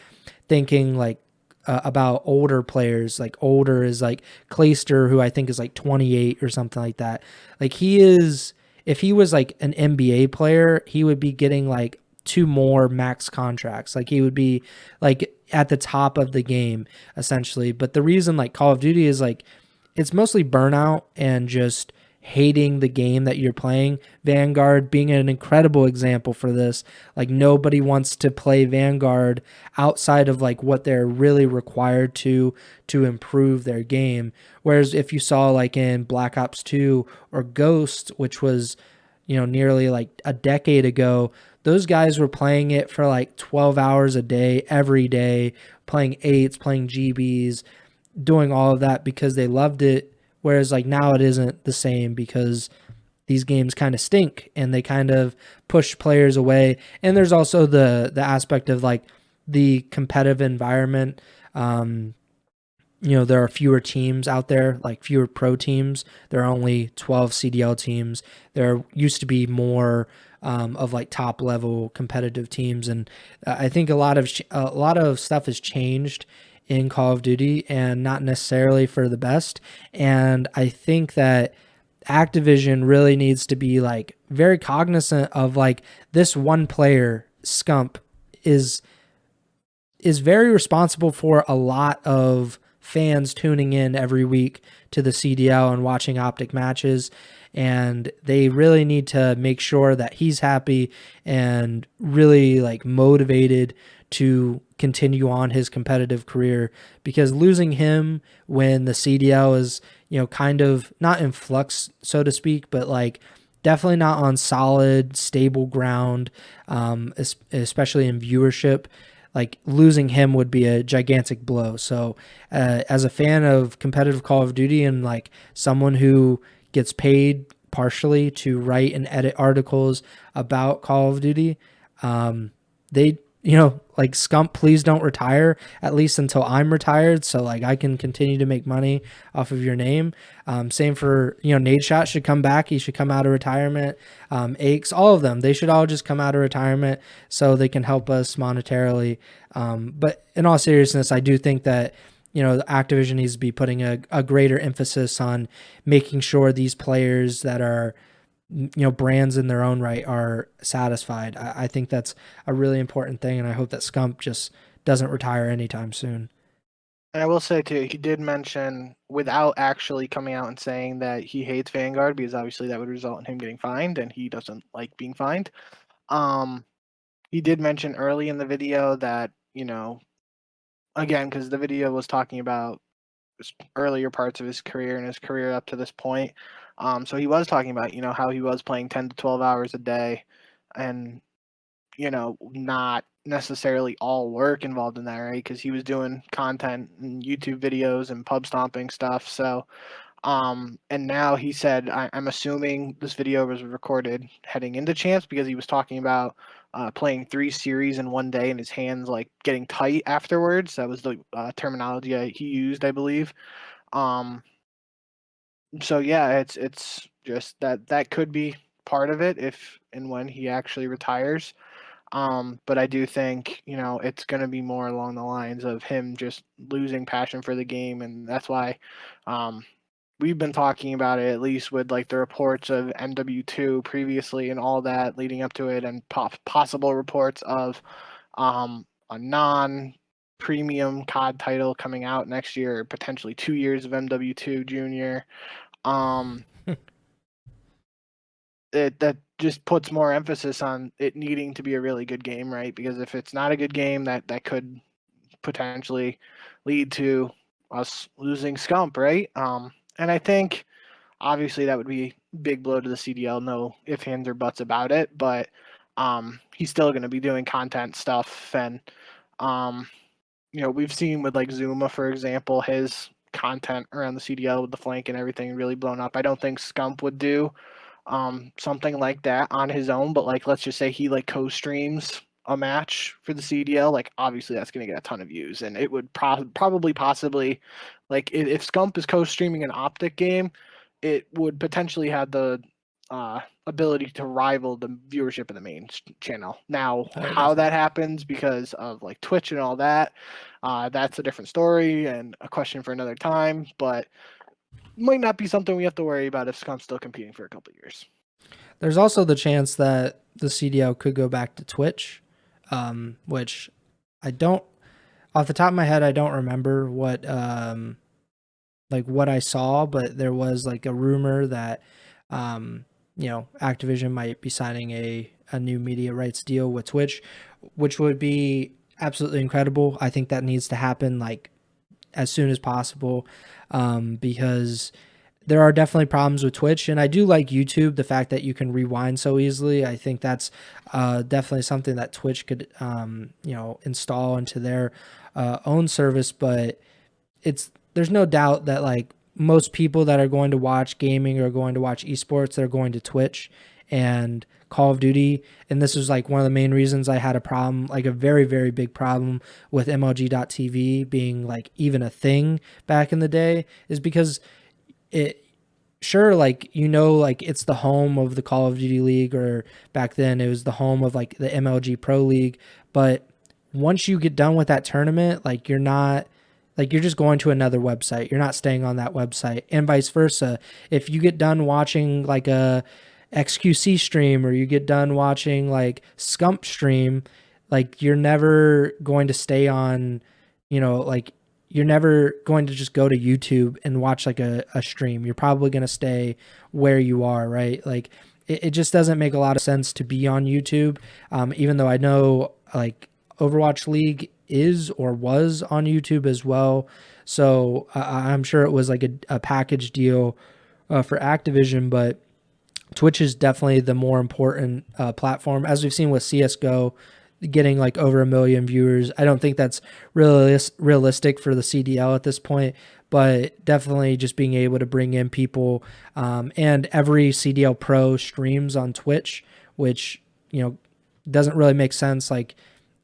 thinking like about older players. Like older is like Clayster, who I think is like 28 or something like that. Like he is, if he was like an NBA player, he would be getting like two more max contracts. Like he would be like at the top of the game essentially. But the reason like Call of Duty is like it's mostly burnout and just hating the game that you're playing. Vanguard being an incredible example for this. Like nobody wants to play Vanguard outside of like what they're really required to improve their game. Whereas if you saw like in Black Ops 2 or Ghost, which was, you know, nearly like a decade ago, those guys were playing it for like 12 hours a day, every day, playing eights, playing GBs, doing all of that because they loved it. Whereas like now it isn't the same because these games kind of stink and they kind of push players away. And there's also the aspect of like the competitive environment. You know, there are fewer teams out there, like fewer pro teams. There are only 12 CDL teams. There used to be more of like top level competitive teams, and I think a lot of stuff has changed in Call of Duty, and not necessarily for the best. And I think that Activision really needs to be like very cognizant of like this one player, Scump, is is very responsible for a lot of fans tuning in every week to the CDL and watching OpTic matches. And they really need to make sure that he's happy and really like motivated to continue on his competitive career, because losing him when the CDL is, you know, kind of not in flux, so to speak, but like definitely not on solid, stable ground, especially in viewership. Like losing him would be a gigantic blow. So, as a fan of competitive Call of Duty and like someone who gets paid partially to write and edit articles about Call of Duty, they, you know, like Scump, please don't retire, at least until I'm retired, so like I can continue to make money off of your name. Same for, you know, Nade Shot should come back. He should come out of retirement. Aches, all of them, they should all just come out of retirement so they can help us monetarily. But in all seriousness, I do think that, you know, Activision needs to be putting a greater emphasis on making sure these players that are, you know, brands in their own right are satisfied. I think that's a really important thing, and I hope that Scump just doesn't retire anytime soon. And I will say too, he did mention without actually coming out and saying that he hates Vanguard, because obviously that would result in him getting fined, and he doesn't like being fined. Um, he did mention early in the video that, you know, again, because the video was talking about earlier parts of his career and his career up to this point. So he was talking about, you know, how he was playing 10 to 12 hours a day, and, you know, not necessarily all work involved in that, right? Because he was doing content and YouTube videos and pub stomping stuff. So, and now he said, I'm assuming this video was recorded heading into champs, because he was talking about playing 3 series in one day and his hands like getting tight afterwards. That was the terminology he used, I believe. Um, so yeah, it's just that could be part of it if and when he actually retires. But I do think, it's going to be more along the lines of him just losing passion for the game. And that's why we've been talking about it, at least with like the reports of MW2 previously and all that leading up to it, and possible reports of a non-premium COD title coming out next year, potentially 2 years of MW2 Junior. Um, that just puts more emphasis on it needing to be a really good game, right? Because if it's not a good game, that could potentially lead to us losing Scump, right? And I think obviously that would be big blow to the CDL, no ifs, ands, or buts about it. But he's still going to be doing content stuff, and we've seen with like Zuma, for example, his content around the CDL with the flank and everything really blown up. I don't think Scump would do something like that on his own, but like let's just say he like co-streams a match for the CDL, like obviously that's going to get a ton of views, and it would probably possibly, like if Scump is co-streaming an OpTic game, it would potentially have the ability to rival the viewership of the main channel. Now, Oh, how definitely. that happens because of like Twitch and all that, that's a different story and a question for another time, but might not be something we have to worry about if Scump's still competing for a couple of years. There's also the chance that the CDL could go back to Twitch, which I don't, off the top of my head, I don't remember what what I saw, but there was like a rumor that Activision might be signing a new media rights deal with Twitch, which would be absolutely incredible. I think that needs to happen like as soon as possible, because there are definitely problems with Twitch, and I do like YouTube, the fact that you can rewind so easily. I think that's definitely something that Twitch could install into their own service, but there's no doubt that like most people that are going to watch gaming or going to watch esports, they're going to Twitch and Call of Duty. And this is like one of the main reasons I had a problem, like a very, very big problem with MLG.TV being like even a thing back in the day, is because it, sure, like, like it's the home of the Call of Duty League, or back then it was the home of like the MLG Pro League. But once you get done with that tournament, like you're not, like you're just going to another website. You're not staying on that website, and vice versa. If you get done watching like a XQC stream, or you get done watching like Scump stream, like you're never going to stay on, like you're never going to just go to YouTube and watch like a stream. You're probably going to stay where you are, right? Like it just doesn't make a lot of sense to be on YouTube. Even though I know like Overwatch League is or was on YouTube as well. So I'm sure it was like a package deal for Activision, but Twitch is definitely the more important platform, as we've seen with CSGO getting like over 1 million viewers. I don't think that's realistic for the CDL at this point, but definitely just being able to bring in people, and every CDL pro streams on Twitch, which doesn't really make sense. Like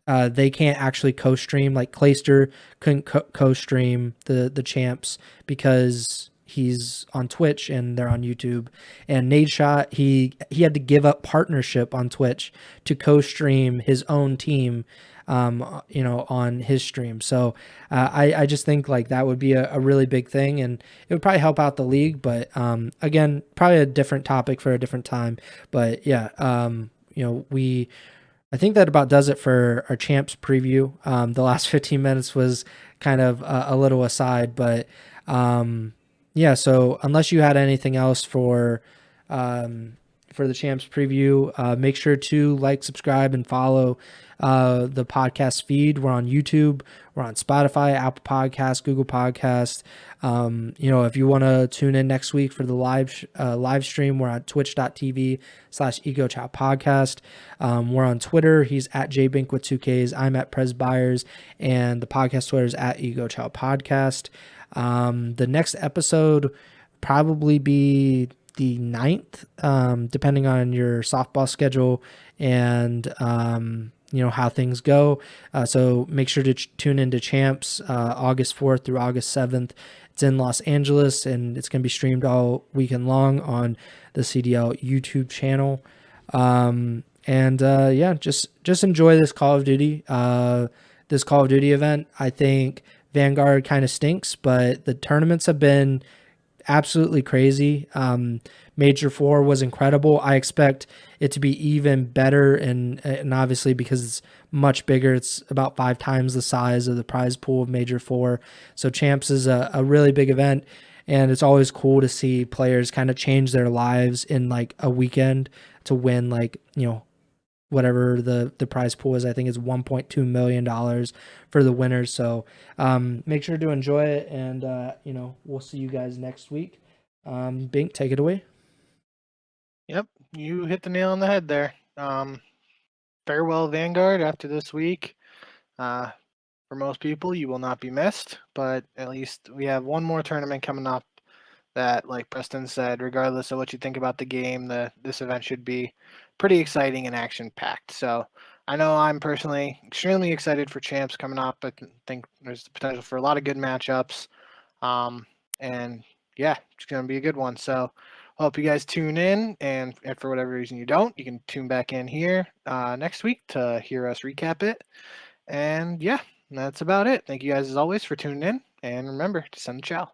they can't actually co-stream. Like Clayster couldn't co-stream the champs because he's on Twitch and they're on YouTube. And Nadeshot, he had to give up partnership on Twitch to co-stream his own team, on his stream. So I just think like that would be a really big thing, and it would probably help out the league. But again, probably a different topic for a different time. But yeah, I think that about does it for our champs preview. The last 15 minutes was kind of a little aside, but yeah. So unless you had anything else for the champs preview, make sure to like, subscribe, and follow the podcast feed. We're on YouTube, we're on Spotify, Apple Podcasts, Google Podcasts. If you want to tune in next week for the live stream, we're on twitch.tv/Ego Chall Podcast. We're on Twitter. He's at JBink with 2Ks. I'm at Pres Byers, and the podcast Twitter is at Ego Chall Podcast. The next episode probably be the 9th, depending on your softball schedule and how things go. So make sure to tune into Champs August 4th through August 7th. It's in Los Angeles, and it's going to be streamed all weekend long on the CDL YouTube channel. And And yeah, just enjoy this Call of Duty. This Call of Duty event. I think Vanguard kind of stinks, but the tournaments have been absolutely crazy. Major Four was incredible. I expect it to be even better, and obviously because it's much bigger, it's about 5 times the size of the prize pool of Major Four. So Champs is a really big event, and it's always cool to see players kind of change their lives in like a weekend to win, like, whatever the prize pool is. I think it's $1.2 million for the winners. So make sure to enjoy it, and we'll see you guys next week. Bink, take it away. Yep, you hit the nail on the head there. Farewell Vanguard after this week. For most people, you will not be missed, but at least we have one more tournament coming up that, like Preston said, regardless of what you think about the game, this event should be pretty exciting and action-packed. So I know I'm personally extremely excited for Champs coming up. I think there's the potential for a lot of good matchups. And yeah, it's going to be a good one. So hope you guys tune in, and if for whatever reason you don't, you can tune back in here next week to hear us recap it. And yeah, that's about it. Thank you guys as always for tuning in, and remember to send a chow.